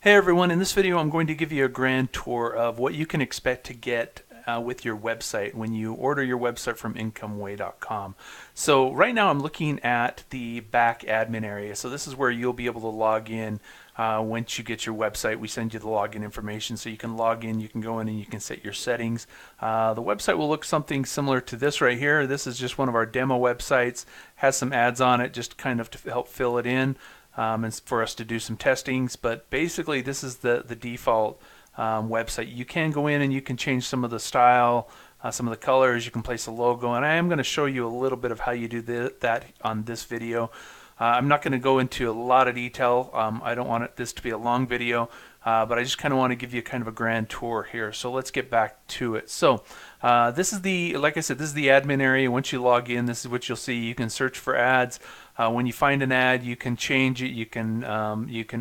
Hey everyone, in this video I'm going to give you a grand tour of what you can expect to get with your website when you order your website from incomeway.com. So right now I'm looking at the back admin area. So this is where you'll be able to log in once you get your website. We send you the login information so you can log in, you can go in and you can set your settings. The website will look something similar to this right here. This is just one of our demo websites, has some ads on it just kind of to help fill it in. And for us to do some testings, but basically this is the default website. You can go in and you can change some of the style, some of the colors, you can place a logo, and I am going to show you a little bit of how you do that on this video. I'm not going to go into a lot of detail. I don't want this to be a long video, but I just kind of want to give you kind of a grand tour here. So let's get back to it. So this is like I said, this is the admin area. Once you log in, this is what you'll see. You can search for ads. When you find an ad, you can change it. You can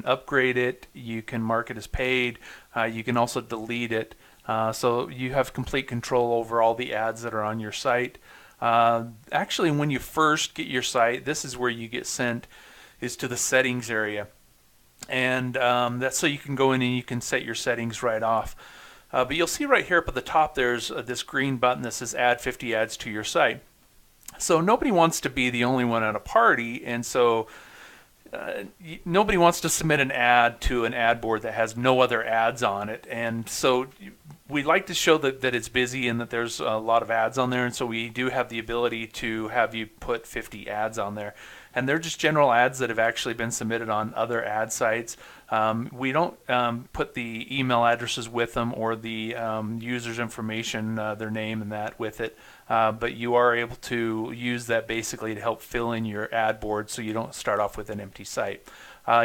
upgrade it. You can mark it as paid. You can also delete it. So you have complete control over all the ads that are on your site. Actually, when you first get your site, this is where you get sent, is to the settings area, and that's so you can go in and you can set your settings right off. But you'll see right here up at the top there's this green button that says add 50 ads to your site. So nobody wants to be the only one at a party, and so nobody wants to submit an ad to an ad board that has no other ads on it. And so we like to show that it's busy and that there's a lot of ads on there, and so we do have the ability to have you put 50 ads on there. And they're just general ads that have actually been submitted on other ad sites. We don't put the email addresses with them or the user's information, their name and that with it, but you are able to use that basically to help fill in your ad board so you don't start off with an empty site.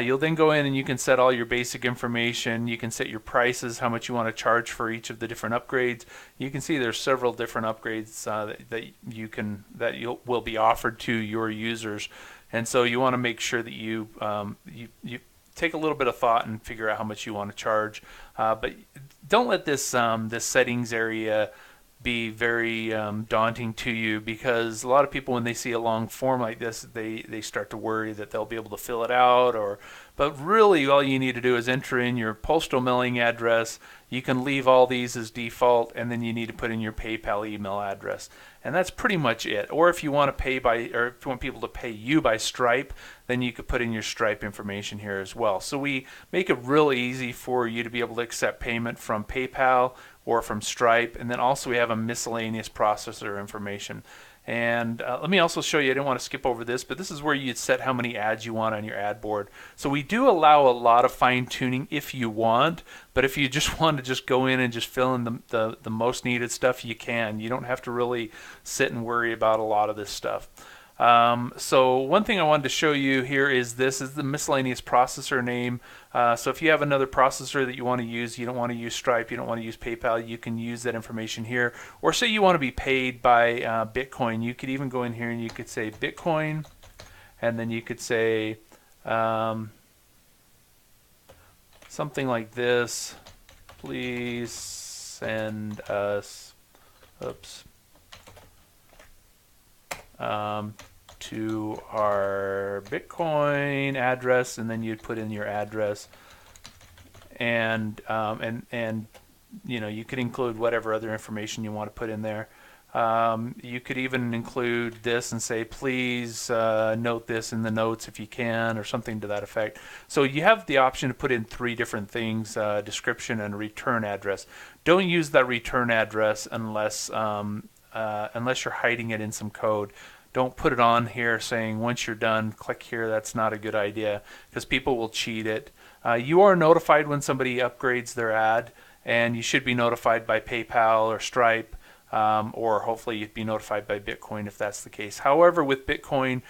You'll then go in and you can set all your basic information. You can set your prices, how much you want to charge for each of the different upgrades. You can see there's several different upgrades that will be offered to your users, and so you want to make sure that you take a little bit of thought and figure out how much you want to charge. But don't let this settings area be very daunting to you, because a lot of people, when they see a long form like this, they start to worry that they'll be able to fill it out, but really all you need to do is enter in your postal mailing address. You can leave all these as default, and then you need to put in your PayPal email address, and that's pretty much it. Or if you want to pay by, or if you want people to pay you by Stripe, then you could put in your Stripe information here as well. So we make it really easy for you to be able to accept payment from PayPal or from Stripe, and then also we have a miscellaneous processor information. And let me also show you, I didn't want to skip over this, but this is where you'd set how many ads you want on your ad board. So we do allow a lot of fine tuning if you want, but if you just want to just go in and just fill in the most needed stuff, you can. You don't have to really sit and worry about a lot of this stuff. So one thing I wanted to show you here is this is the miscellaneous processor name. So if you have another processor that you want to use, you don't want to use Stripe, you don't want to use PayPal, you can use that information here. Or say you want to be paid by Bitcoin, you could even go in here and you could say Bitcoin, and then you could say something like this: please send us, to our Bitcoin address, and then you'd put in your address, and you know, you could include whatever other information you want to put in there. You could even include this and say, please note this in the notes if you can, or something to that effect. So you have the option to put in three different things: description and return address. Don't use that return address unless you're hiding it in some code. Don't put it on here saying once you're done, click here. That's not a good idea, because people will cheat it. You are notified when somebody upgrades their ad, and you should be notified by PayPal or Stripe, or hopefully you'd be notified by Bitcoin if that's the case. However, with Bitcoin,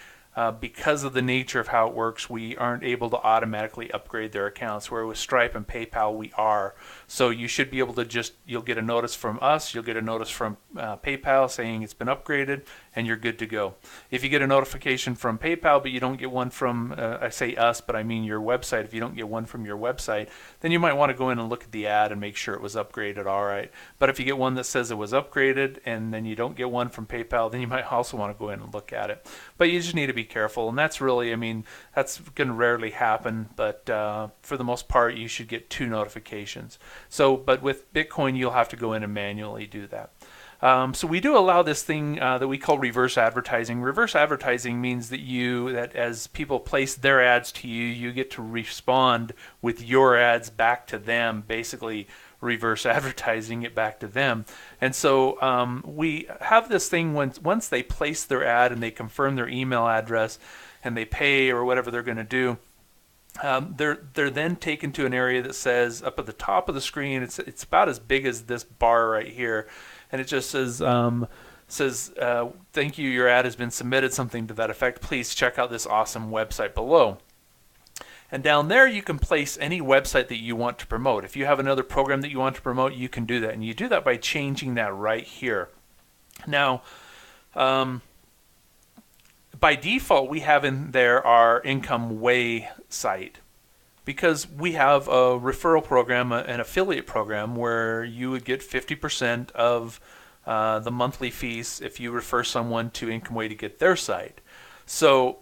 because of the nature of how it works, we aren't able to automatically upgrade their accounts, where with Stripe and PayPal we are. So you should be able to you'll get a notice from us, you'll get a notice from PayPal saying it's been upgraded. and you're good to go. If you get a notification from PayPal, but you don't get one from, I say us, but I mean your website, if you don't get one from your website, then you might want to go in and look at the ad and make sure it was upgraded all right. But if you get one that says it was upgraded and then you don't get one from PayPal, then you might also want to go in and look at it. But you just need to be careful, and that's really, I mean, that's going to rarely happen, but for the most part, you should get 2 notifications. So, but with Bitcoin, you'll have to go in and manually do that. So we do allow this thing that we call reverse advertising. Reverse advertising means that as people place their ads to you, you get to respond with your ads back to them, basically reverse advertising it back to them. And so we have this thing once they place their ad and they confirm their email address and they pay or whatever they're going to do, they're then taken to an area that says up at the top of the screen, it's about as big as this bar right here, and it just says thank you, your ad has been submitted, something to that effect. Please check out this awesome website below. And down there you can place any website that you want to promote. If you have another program that you want to promote, you can do that, and you do that by changing that right here. Now, by default, we have in there our Income Way site, because we have a referral program, an affiliate program, where you would get 50% of the monthly fees if you refer someone to Income Way to get their site. So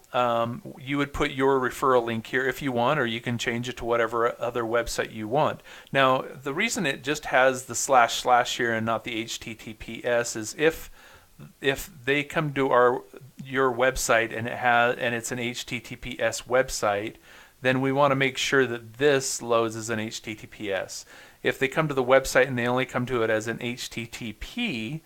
you would put your referral link here if you want, or you can change it to whatever other website you want. Now, the reason it just has the / here and not the HTTPS is if they come to your website and it's an HTTPS website, then we want to make sure that this loads as an HTTPS. If they come to the website and they only come to it as an HTTP,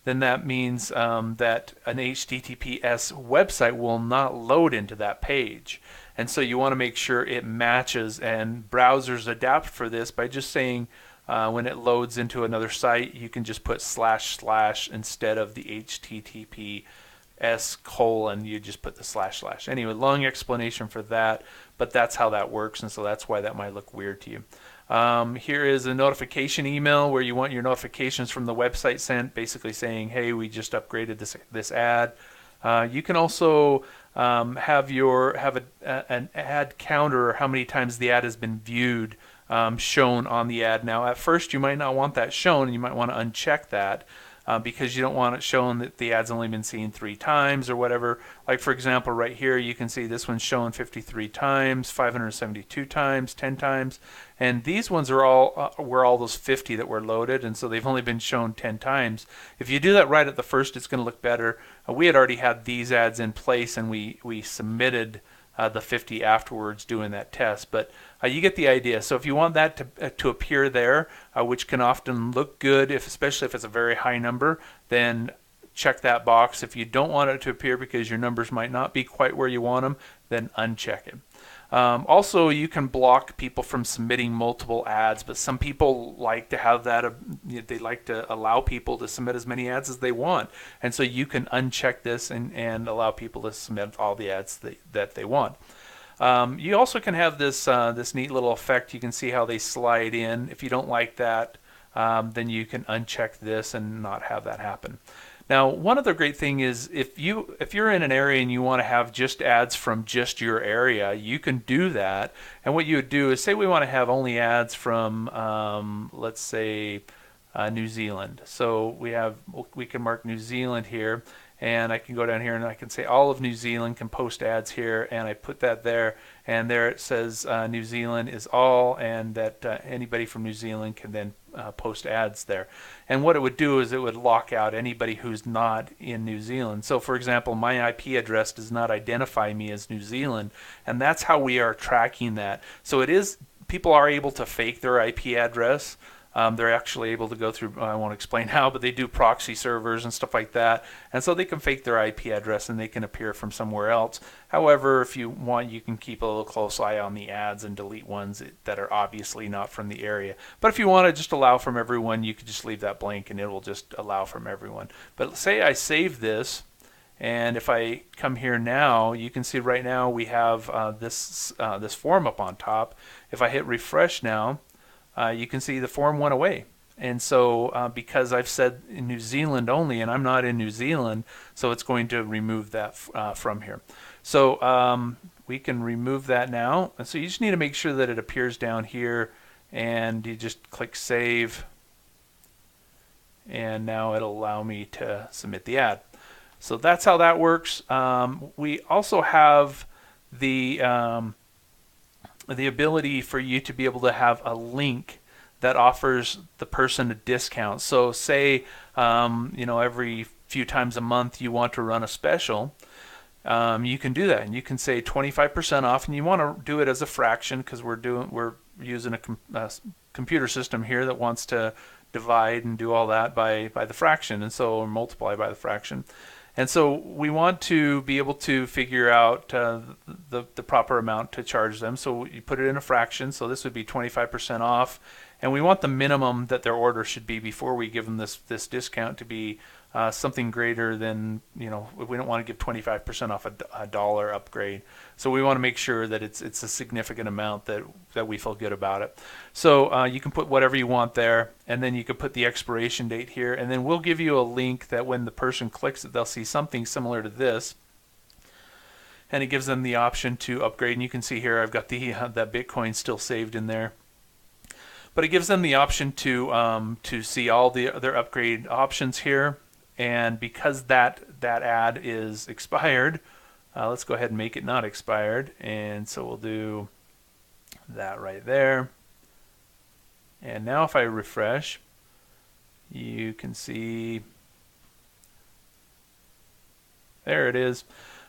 then that means that an HTTPS website will not load into that page. And so you want to make sure it matches, and browsers adapt for this by just saying when it loads into another site, you can just put / instead of the HTTPS : you just put the // Anyway, long explanation for that, but that's how that works, and so that's why that might look weird to you. Here is a notification email where you want your notifications from the website sent, basically saying, hey, we just upgraded this ad. You can also have an ad counter, or how many times the ad has been viewed, shown on the ad. Now, at first, you might not want that shown, and you might want to uncheck that. Because you don't want it shown that the ad's only been seen 3 times or whatever. Like, for example, right here, you can see this one's shown 53 times, 572 times, 10 times. And these ones are all those 50 that were loaded, and so they've only been shown 10 times. If you do that right at the first, it's going to look better. We had already had these ads in place, and we submitted the 50 afterwards doing that test, but you get the idea. So if you want that to appear there, which can often look good, especially if it's a very high number, then check that box. If you don't want it to appear because your numbers might not be quite where you want them, then uncheck it. Also, you can block people from submitting multiple ads, but some people like to have that. They like to allow people to submit as many ads as they want, and so you can uncheck this and allow people to submit all the ads that they want. You also can have this neat little effect. You can see how they slide in. If you don't like that, then you can uncheck this and not have that happen. Now, one other great thing is if you're in an area and you want to have just ads from just your area, you can do that. And what you would do is, say we want to have only ads from, let's say, New Zealand. So we can mark New Zealand here, and I can go down here and I can say all of New Zealand can post ads here, and I put that there, and there it says New Zealand is all, and that anybody from New Zealand can then post ads there. And what it would do is it would lock out anybody who's not in New Zealand. So for example, my IP address does not identify me as New Zealand, and that's how we are tracking that. So people are able to fake their IP address. They're actually able to go through, I won't explain how, but they do proxy servers and stuff like that. And so they can fake their IP address and they can appear from somewhere else. However, if you want, you can keep a little close eye on the ads and delete ones that are obviously not from the area. But if you want to just allow from everyone, you could just leave that blank and it will just allow from everyone. But say I save this, and if I come here now, you can see right now we have this form up on top. If I hit refresh now, you can see the form went away. And so because I've said in New Zealand only, and I'm not in New Zealand, so it's going to remove that from here. So we can remove that now. And so you just need to make sure that it appears down here, and you just click save, and now it'll allow me to submit the ad. So that's how that works. We also have the ability for you to be able to have a link that offers the person a discount. So say every few times a month you want to run a special, you can do that, and you can say 25% off, and you want to do it as a fraction because we're using a computer system here that wants to divide and do all that by the fraction, and so multiply by the fraction. And so we want to be able to figure out the proper amount to charge them. So you put it in a fraction. So this would be 25% off. And we want the minimum that their order should be before we give them this discount to be something greater than, we don't want to give 25% off a dollar upgrade. So we want to make sure that it's a significant amount that we feel good about it. So you can put whatever you want there, and then you can put the expiration date here, and then we'll give you a link that when the person clicks it, they'll see something similar to this. And it gives them the option to upgrade. And you can see here I've got that Bitcoin still saved in there. But it gives them the option to see all their upgrade options here. And because that ad is expired, let's go ahead and make it not expired. And so we'll do that right there. And now if I refresh, you can see there it is.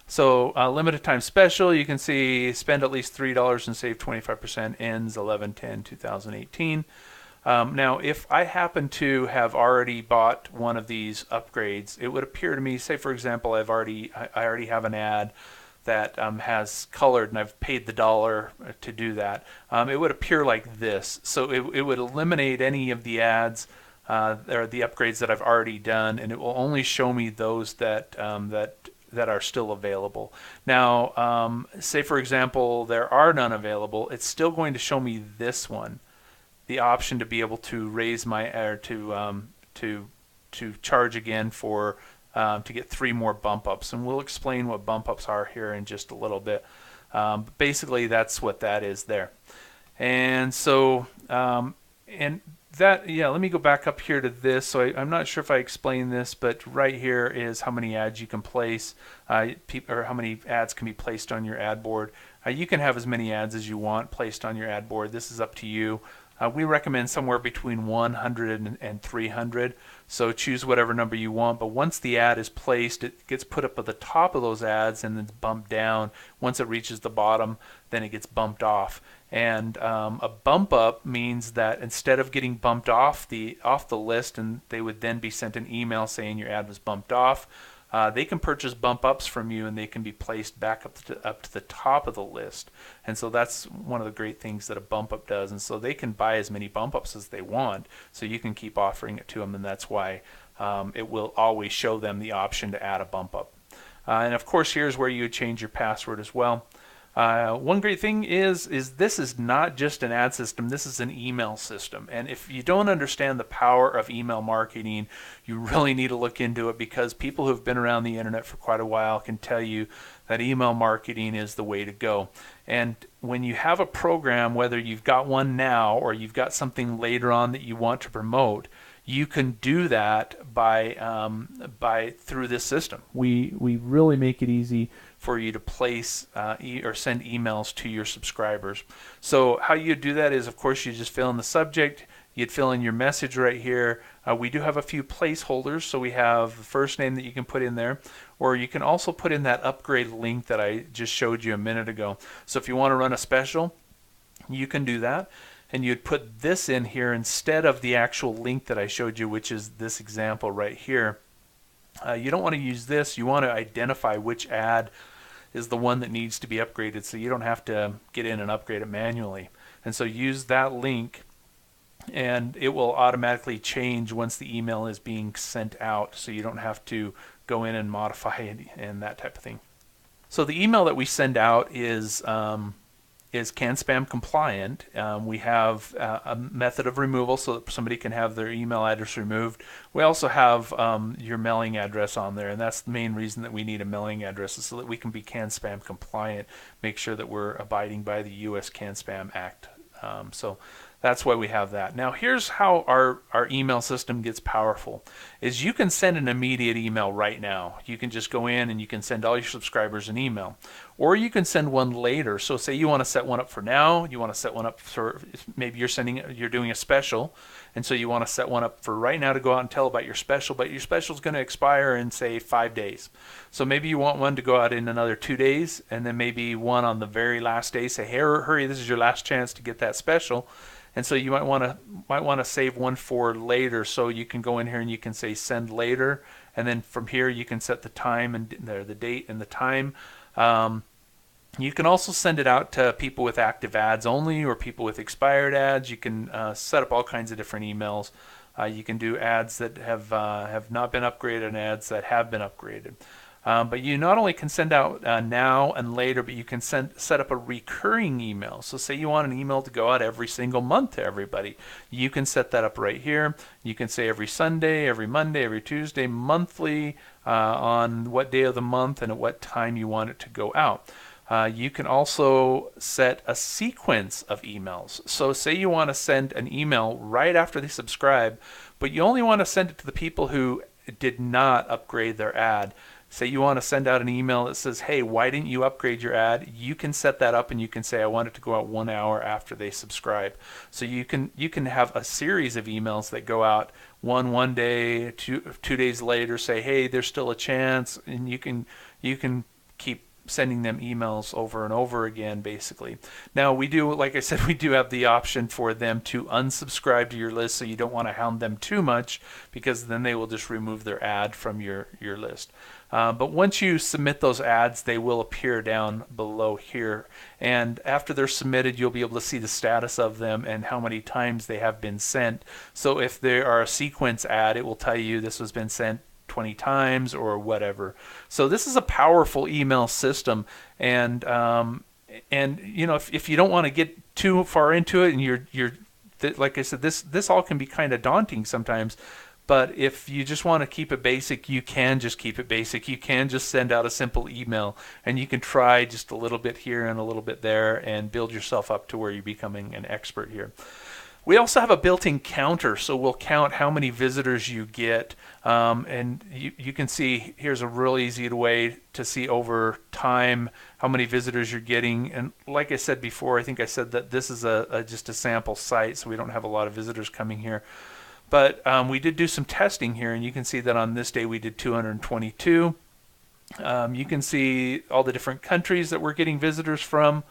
So limited time special, you can see spend at least $3 and save 25%, ends 11/10/2018. Now, if I happen to have already bought one of these upgrades, it would appear to me, say for example, I already have an ad that has colored, and I've paid the $1 to do that. It would appear like this. So it would eliminate any of the ads or the upgrades that I've already done, and it will only show me those that are still available. Now, say for example, there are none available, it's still going to show me this one, the option to be able to raise my to charge again for to get 3 more bump ups, and we'll explain what bump ups are here in just a little bit. But basically, that's what that is there. And so, and that, let me go back up here to this. So I'm not sure if I explained this, but right here is how many ads you can place, or how many ads can be placed on your ad board. You can have as many ads as you want placed on your ad board. This is up to you. We recommend somewhere between 100 and 300, so choose whatever number you want. But once the ad is placed, it gets put up at the top of those ads and then bumped down. Once it reaches the bottom, then it gets bumped off. And a bump up means that instead of getting bumped off the list, and they would then be sent an email saying your ad was bumped off, they can purchase bump ups from you, and they can be placed back up to the top of the list. And so that's one of the great things that a bump up does. And so they can buy as many bump ups as they want, so you can keep offering it to them, and that's why it will always show them the option to add a bump up. And of course, here's where you would change your password as well. One great thing is this is not just an ad system, this is an email system. And if you don't understand the power of email marketing, you really need to look into it, because people who've been around the internet for quite a while can tell you that email marketing is the way to go. And when you have a program, whether you've got one now or you've got something later on that you want to promote, you can do that by through this system. We really make it easy for you to place or send emails to your subscribers. So how you do that is, of course, you just fill in the subject. You'd fill in your message right here. We do have a few placeholders, so we have the first name that you can put in there, or you can also put in that upgrade link that I just showed you a minute ago. So if you want to run a special, you can do that. And you'd put this in here instead of the actual link that I showed you, which is this example right here. You don't want to use this. You want to identify which ad is the one that needs to be upgraded, so you don't have to get in and upgrade it manually. And so use that link, and it will automatically change once the email is being sent out, so you don't have to go in and modify it and that type of thing. So the email that we send out is is can spam compliant. We have a method of removal so that somebody can have their email address removed. We also have your mailing address on there, and that's the main reason that we need a mailing address, is so that we can be can spam compliant, make sure that we're abiding by the U.S. Can Spam Act. So that's why we have that. Now here's how our email system gets powerful, is you can send an immediate email right now. You can just go in and you can send all your subscribers an email. Or you can send one later. So say you want to set one up for now, you want to set one up for, maybe you're doing a special, and so you want to set one up for right now to go out and tell about your special, but your special is going to expire in say 5 days. So maybe you want one to go out in another 2 days, and then maybe one on the very last day, say, hey, hurry, this is your last chance to get that special. And so you might want to save one for later. So you can go in here and you can say send later, and then from here you can set the time and the date and the time. You can also send it out to people with active ads only, or people with expired ads. You can set up all kinds of different emails. You can do ads that have not been upgraded and ads that have been upgraded. But you not only can send out now and later, but you can set up a recurring email. So say you want an email to go out every single month to everybody. You can set that up right here. You can say every Sunday, every Monday, every Tuesday, monthly, on what day of the month and at what time you want it to go out. You can also set a sequence of emails. So say you want to send an email right after they subscribe, but you only want to send it to the people who did not upgrade their ad. Say you want to send out an email that says, hey, why didn't you upgrade your ad? You can set that up and you can say, I want it to go out 1 hour after they subscribe. So you can have a series of emails that go out one day, two days later, say, hey, there's still a chance, and you can keep sending them emails over and over again, basically. Now we do, like I said, we do have the option for them to unsubscribe to your list, so you don't want to hound them too much, because then they will just remove their ad from your list. But once you submit those ads, they will appear down below here, and after they're submitted, you'll be able to see the status of them and how many times they have been sent. So if they are a sequence ad, it will tell you this has been sent 20 times or whatever. So this is a powerful email system, and you know, if you don't want to get too far into it, and you're like I said, this all can be kind of daunting sometimes. But if you just want to keep it basic, you can just keep it basic. You can just send out a simple email, and you can try just a little bit here and a little bit there and build yourself up to where you're becoming an expert here. We also have a built-in counter, so we'll count how many visitors you get, and you can see here's a real easy way to see over time how many visitors you're getting. And like I said before, I think I said that this is just a sample site, so we don't have a lot of visitors coming here. But we did do some testing here, and you can see that on this day we did 222. You can see all the different countries that we're getting visitors from.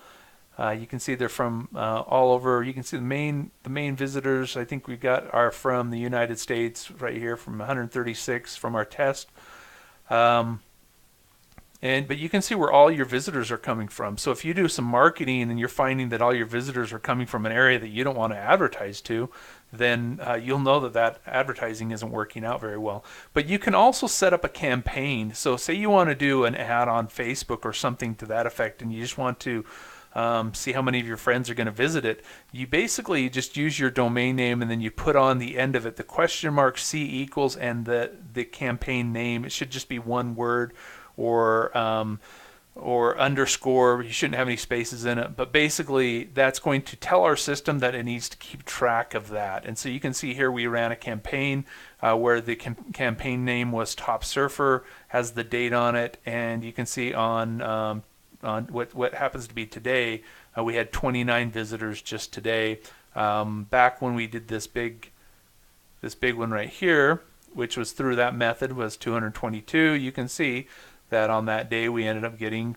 You can see they're from all over. You can see the main visitors I think we got are from the United States right here, from 136 from our test. But you can see where all your visitors are coming from. So if you do some marketing and you're finding that all your visitors are coming from an area that you don't want to advertise to, then you'll know that advertising isn't working out very well. But you can also set up a campaign. So say you want to do an ad on Facebook or something to that effect, and you just want to see how many of your friends are going to visit it. You basically just use your domain name, and then you put on the end of it the question mark C equals and the campaign name. It should just be one word, or underscore. You shouldn't have any spaces in it, but basically that's going to tell our system that it needs to keep track of that. And so you can see here we ran a campaign where the campaign name was Top Surfer, has the date on it, and you can see on what happens to be today, we had 29 visitors just today. Back when we did this big one right here, which was through that method, was 222. You can see that on that day we ended up getting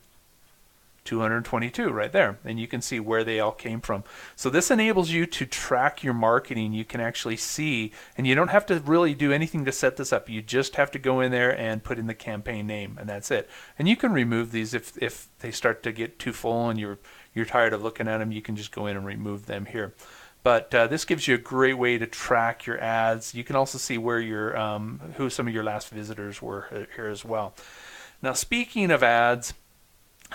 222 right there, and you can see where they all came from. So this enables you to track your marketing. You can actually see, and you don't have to really do anything to set this up. You just have to go in there and put in the campaign name, and that's it. And you can remove these if they start to get too full and you're tired of looking at them. You can just go in and remove them here. But this gives you a great way to track your ads. You can also see where who some of your last visitors were here as well. Now, speaking of ads,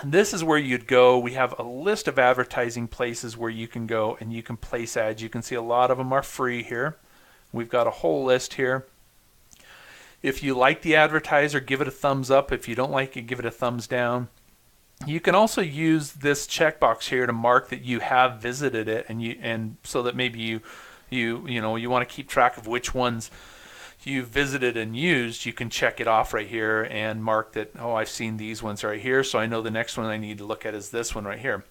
And this is where you'd go. We have a list of advertising places where you can go and you can place ads. You can see a lot of them are free here. We've got a whole list here. If you like the advertiser, give it a thumbs up. If you don't like it, give it a thumbs down. You can also use this checkbox here to mark that you have visited it, and so that maybe you want to keep track of which ones you visited and used. You can check it off right here and mark that, oh, I've seen these ones right here, so I know the next one I need to look at is this one right here.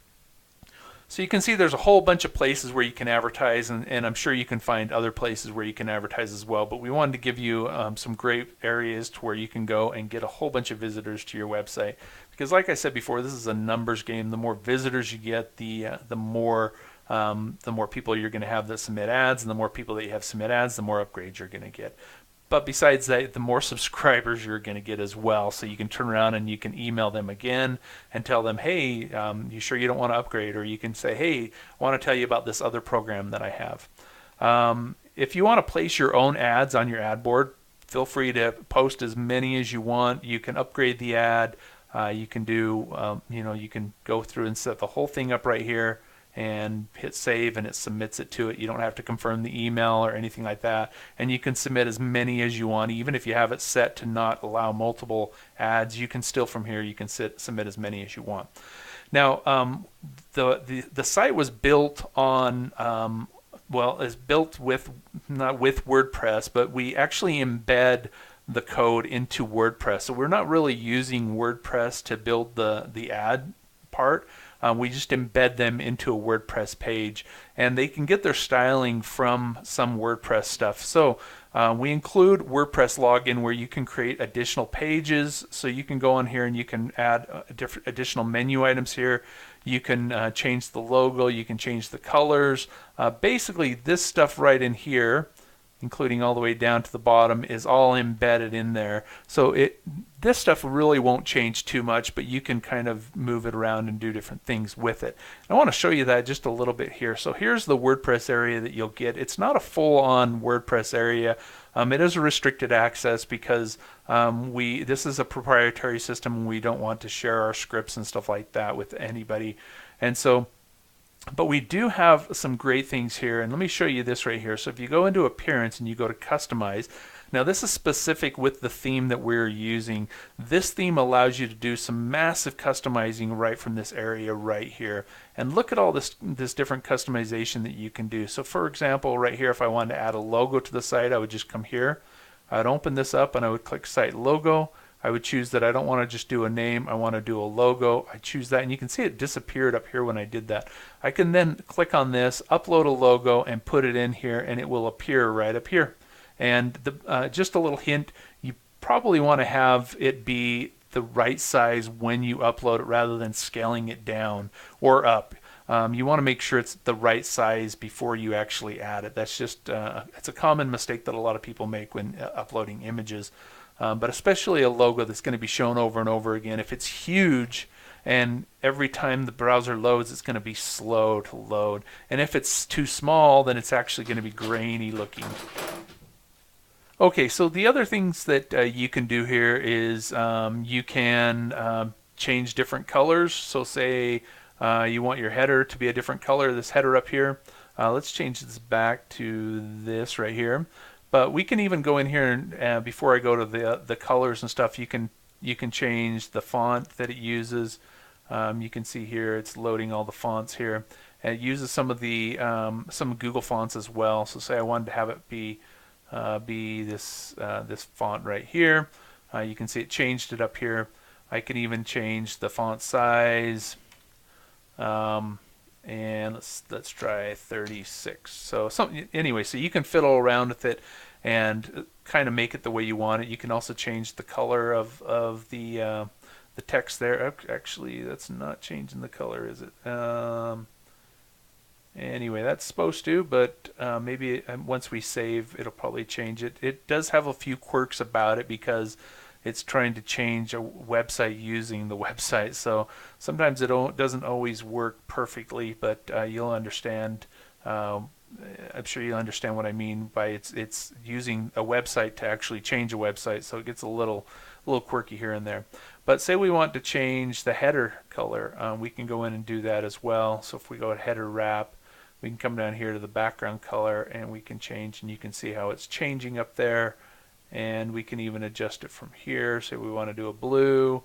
So you can see there's a whole bunch of places where you can advertise, and I'm sure you can find other places where you can advertise as well, but we wanted to give you some great areas to where you can go and get a whole bunch of visitors to your website. Because like I said before, this is a numbers game. The more visitors you get, the more people you're going to have that submit ads, and the more people that you have submit ads, the more upgrades you're going to get. But besides that, the more subscribers you're going to get as well. So you can turn around and you can email them again and tell them, hey, you sure you don't want to upgrade? Or you can say, hey, I want to tell you about this other program that I have. If you want to place your own ads on your ad board, feel free to post as many as you want. You can upgrade the ad. You can do, you can go through and set the whole thing up right here and hit save, and it submits it to it. You don't have to confirm the email or anything like that, and you can submit as many as you want. Even if you have it set to not allow multiple ads, you can still from here you can submit as many as you want. Now the site was built on is built with, not with WordPress, but we actually embed the code into WordPress, so we're not really using WordPress to build the ad part. We just embed them into a WordPress page, and they can get their styling from some WordPress stuff. So we include WordPress login where you can create additional pages. So you can go on here and you can add additional menu items here. You can change the logo. You can change the colors. Basically, this stuff right in here, including all the way down to the bottom, is all embedded in there. So this stuff really won't change too much, but you can kind of move it around and do different things with it. I want to show you that just a little bit here. So here's the WordPress area that you'll get. It's not a full-on WordPress area. It is a restricted access because this is a proprietary system and we don't want to share our scripts and stuff like that with anybody. And so, but we do have some great things here, and let me show you this right here. So if you go into Appearance and you go to Customize, now this is specific with the theme that we're using. This theme allows you to do some massive customizing right from this area right here. And look at all this different customization that you can do. So for example, right here, if I wanted to add a logo to the site, I would just come here. I'd open this up and I would click Site Logo. I would choose that I don't want to just do a name, I want to do a logo. I choose that, and you can see it disappeared up here when I did that. I can then click on this, upload a logo, and put it in here, and it will appear right up here. And just a little hint, you probably want to have it be the right size when you upload it rather than scaling it down or up. You want to make sure it's the right size before you actually add it. That's just it's a common mistake that a lot of people make when uploading images. But especially a logo that's going to be shown over and over again. If it's huge and every time the browser loads, it's going to be slow to load. And if it's too small, then it's actually going to be grainy looking. Okay, so the other things that you can do here is you can change different colors. So say you want your header to be a different color, this header up here. Let's change this back to this right here. But we can even go in here and before I go to the colors and stuff, you can change the font that it uses. You can see here it's loading all the fonts here, and it uses some of the some Google fonts as well. So say I wanted to have it be this this font right here. You can see it changed it up here. I can even change the font size. And let's try 36. So anyway, so you can fiddle around with it and kind of make it the way you want it. You can also change the color of the text there. Actually, that's not changing the color, is it? Anyway, that's supposed to, but maybe once we save, it'll probably change it. It does have a few quirks about it because it's trying to change a website using the website, so sometimes it doesn't always work perfectly, but you'll understand. I'm sure you'll understand what I mean by it's using a website to actually change a website, so it gets a little a little quirky here and there. But say we want to change the header color, we can go in and do that as well. So if we go to header wrap, we can come down here to the background color and we can change, and you can see how it's changing up there. And we can even adjust it from here. Say we want to do a blue,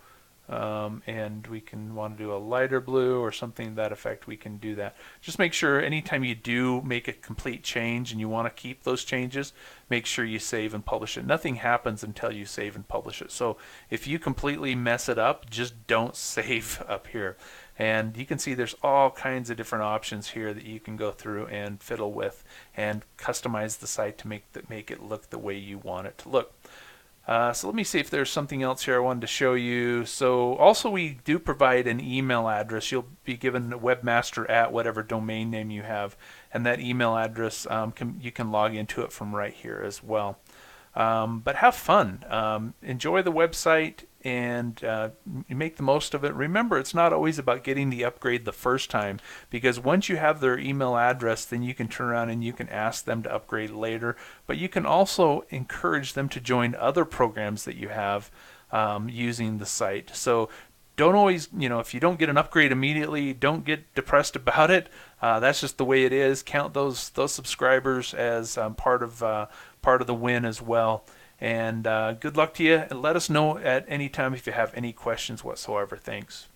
and we can want to do a lighter blue or something to that effect. We can do that. Just make sure anytime you do make a complete change and you want to keep those changes, make sure you save and publish it. Nothing happens until you save and publish it. So if you completely mess it up, just don't save up here. And you can see there's all kinds of different options here that you can go through and fiddle with and customize the site to make it look the way you want it to look. So let me see if there's something else here I wanted to show you. So also we do provide an email address. You'll be given a webmaster at whatever domain name you have, and that email address, you can log into it from right here as well. But have fun. Enjoy the website and make the most of it. Remember, it's not always about getting the upgrade the first time, because once you have their email address, then you can turn around and you can ask them to upgrade later. But you can also encourage them to join other programs that you have using the site. So don't always, if you don't get an upgrade immediately, don't get depressed about it. That's just the way it is. Count those subscribers as part of the win as well. And good luck to you. And let us know at any time if you have any questions whatsoever. Thanks.